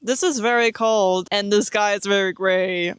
This is very cold and the sky is very gray.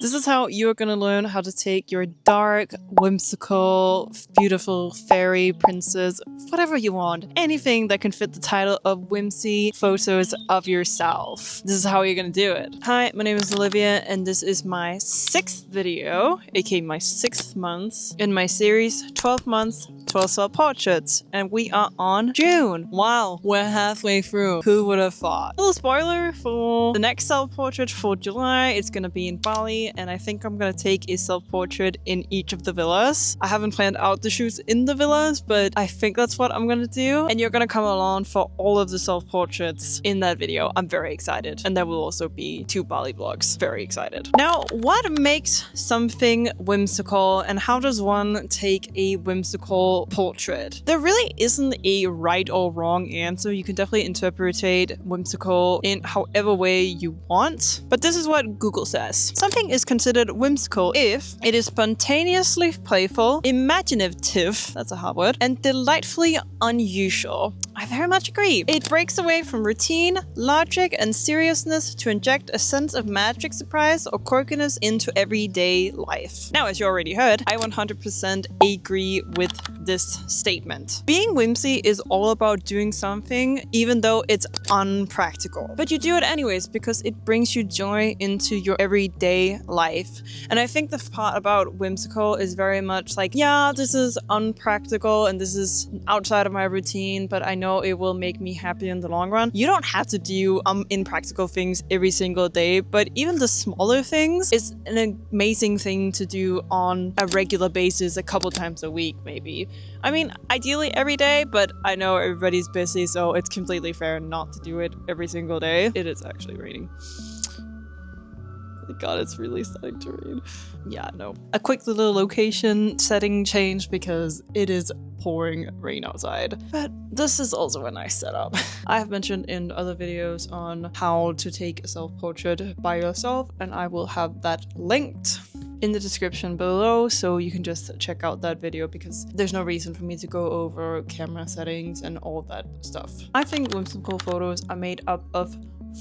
This is how you're gonna learn how to take your dark, whimsical, beautiful fairy, princess, whatever you want, anything that can fit the title of whimsy photos of yourself. This is how you're gonna do it. Hi, my name is Olivia and this is my 6th video, aka my 6th month, in my series 12 months, 12 self-portraits, and we are on June. Wow, we're halfway through. Who would have thought? Little spoiler for the next self-portrait for July. It's gonna be in Bali, and I think I'm gonna take a self-portrait in each of the villas. I haven't planned out the shoots in the villas, but I think that's what I'm gonna do. And you're gonna come along for all of the self-portraits in that video. I'm very excited. And there will also be 2 Bali vlogs. Very excited. Now, what makes something whimsical, and how does one take a whimsical portrait? There really isn't a right or wrong answer. You can definitely interpret whimsical in however way you want. But this is what Google says. Something is considered whimsical if it is spontaneously playful, imaginative, that's a hard word, and delightfully unusual. I very much agree. It breaks away from routine, logic, and seriousness to inject a sense of magic, surprise, or quirkiness into everyday life. Now, as you already heard, I 100% agree with this statement. Being whimsy is all about doing something even though it's unpractical. But you do it anyways because it brings you joy into your everyday life. And I think the part about whimsical is very much like, yeah, this is unpractical and this is outside of my routine, but I know it will make me happy in the long run. You don't have to do impractical things every single day, but even the smaller things is an amazing thing to do on a regular basis, a couple times a week maybe. I mean, ideally every day, but I know everybody's busy, so it's completely fair not to do it every single day. It is actually raining. God, it's really starting to rain. Yeah, no. A quick little location setting change because it is pouring rain outside. But this is also a nice setup. I have mentioned in other videos on how to take a self-portrait by yourself, and I will have that linked in the description below, so you can just check out that video because there's no reason for me to go over camera settings and all that stuff. I think whimsical photos are made up of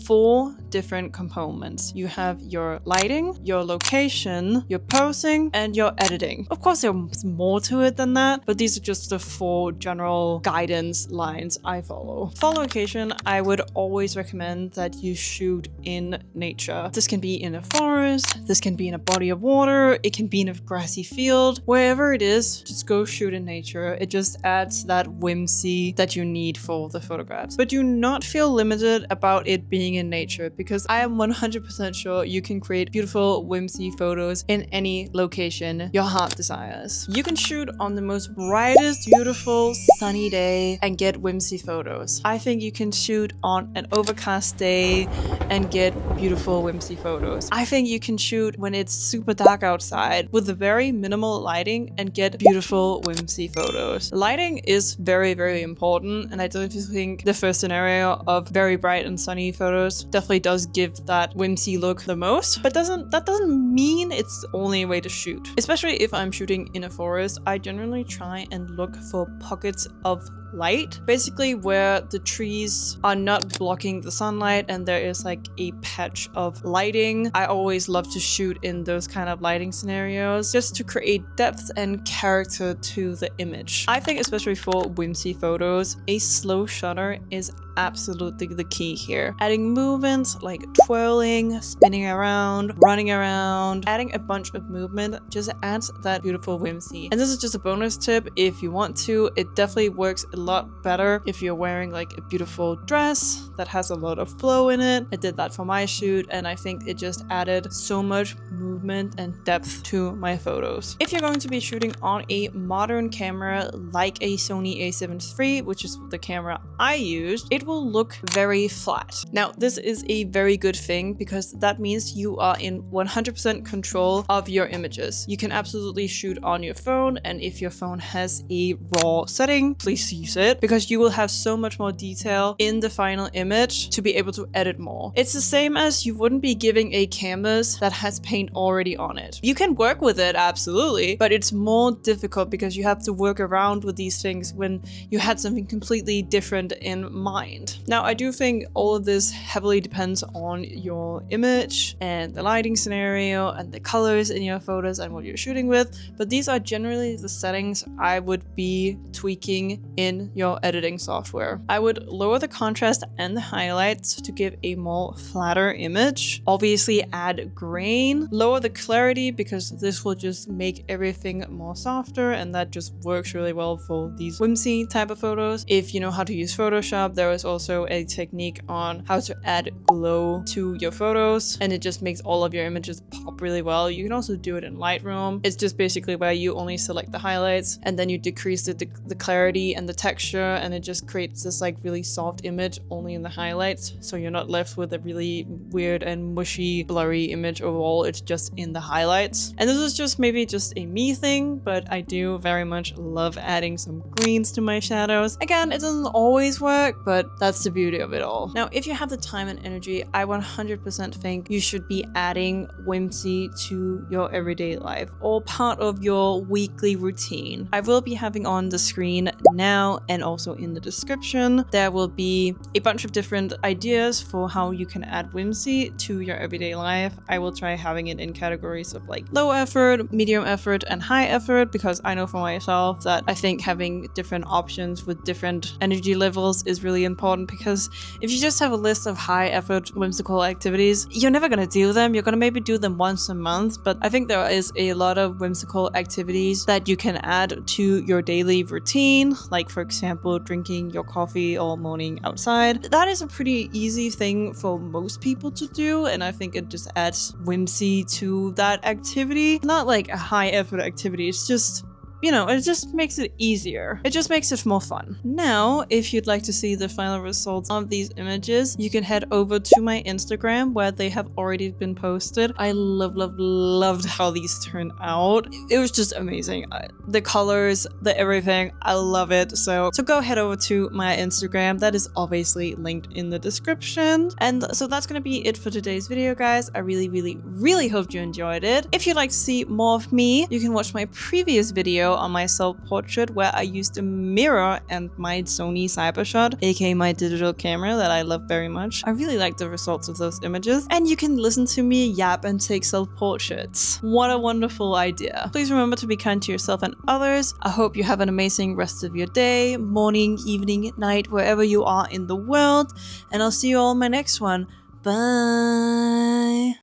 4 different components. You have your lighting, your location, your posing, and your editing. Of course, there's more to it than that, but these are just the 4 general guidance lines I follow. For location, I would always recommend that you shoot in nature. This can be in a forest, this can be in a body of water, it can be in a grassy field. Wherever it is, just go shoot in nature. It just adds that whimsy that you need for the photographs. But do not feel limited about it being in nature, because I am 100% sure you can create beautiful whimsy photos in any location your heart desires. You can shoot on the most brightest, beautiful, sunny day and get whimsy photos. I think you can shoot on an overcast day and get beautiful whimsy photos. I think you can shoot when it's super dark outside with a very minimal lighting and get beautiful whimsy photos. Lighting is very, very important, and I definitely think the first scenario of very bright and sunny photos definitely does give that whimsy look the most, but that doesn't mean it's the only way to shoot. Especially if I'm shooting in a forest, I generally try and look for pockets of light, basically where the trees are not blocking the sunlight and there is like a patch of lighting. I always love to shoot in those kind of lighting scenarios just to create depth and character to the image. I think especially for whimsy photos, a slow shutter is absolutely the key here. Adding movements like twirling, spinning around, running around, adding a bunch of movement just adds that beautiful whimsy. And this is just a bonus tip if you want to. It definitely works a lot better if you're wearing like a beautiful dress that has a lot of flow in it. I did that for my shoot and I think it just added so much movement and depth to my photos. If you're going to be shooting on a modern camera like a Sony a7 III, which is the camera I used, it will look very flat. Now, this is a very good thing because that means you are in 100% control of your images. You can absolutely shoot on your phone, and if your phone has a RAW setting, please use it because you will have so much more detail in the final image to be able to edit more. It's the same as you wouldn't be giving a canvas that has paint already on it. You can work with it, absolutely, but it's more difficult because you have to work around with these things when you had something completely different in mind. Now, I do think all of this heavily depends on your image and the lighting scenario and the colors in your photos and what you're shooting with, but these are generally the settings I would be tweaking in your editing software. I would lower the contrast and the highlights to give a more flatter image. Obviously add grain, lower the clarity because this will just make everything more softer, and that just works really well for these whimsy type of photos. If you know how to use Photoshop, there is also a technique on how to add glow to your photos, and it just makes all of your images pop really well. You can also do it in Lightroom. It's just basically where you only select the highlights and then you decrease the clarity and the texture, and it just creates this like really soft image only in the highlights, so you're not left with a really weird and mushy blurry image overall. It's just in the highlights. And this is just maybe just a me thing, but I do very much love adding some greens to my shadows. Again, it doesn't always work, but that's the beauty of it all. Now, if you have the time and energy, I 100% think you should be adding whimsy to your everyday life or part of your weekly routine. I will be having on the screen now and also in the description, there will be a bunch of different ideas for how you can add whimsy to your everyday life. I will try having it in categories of like low effort, medium effort, and high effort, because I know for myself that I think having different options with different energy levels is really important, because if you just have a list of high effort whimsical activities, you're never going to do them. You're going to maybe do them once a month, but I think there is a lot of whimsical activities that you can add to your daily routine, like for example drinking your coffee all morning outside. That is a pretty easy thing for most people to do, and I think it just adds whimsy to that activity. Not like a high effort activity, it's just, you know, it just makes it easier. It just makes it more fun. Now, if you'd like to see the final results of these images, you can head over to my Instagram where they have already been posted. I loved how these turned out. It was just amazing. The colors, the everything, I love it. So go head over to my Instagram. That is obviously linked in the description. And so that's gonna be it for today's video, guys. I really hope you enjoyed it. If you'd like to see more of me, you can watch my previous video on my self-portrait where I used a mirror and my Sony Cybershot, aka my digital camera that I love very much. I really like the results of those images, and you can listen to me yap and take self-portraits. What a wonderful idea. Please remember to be kind to yourself and others. I hope you have an amazing rest of your day, morning, evening, night, wherever you are in the world, and I'll see you all in my next one. Bye!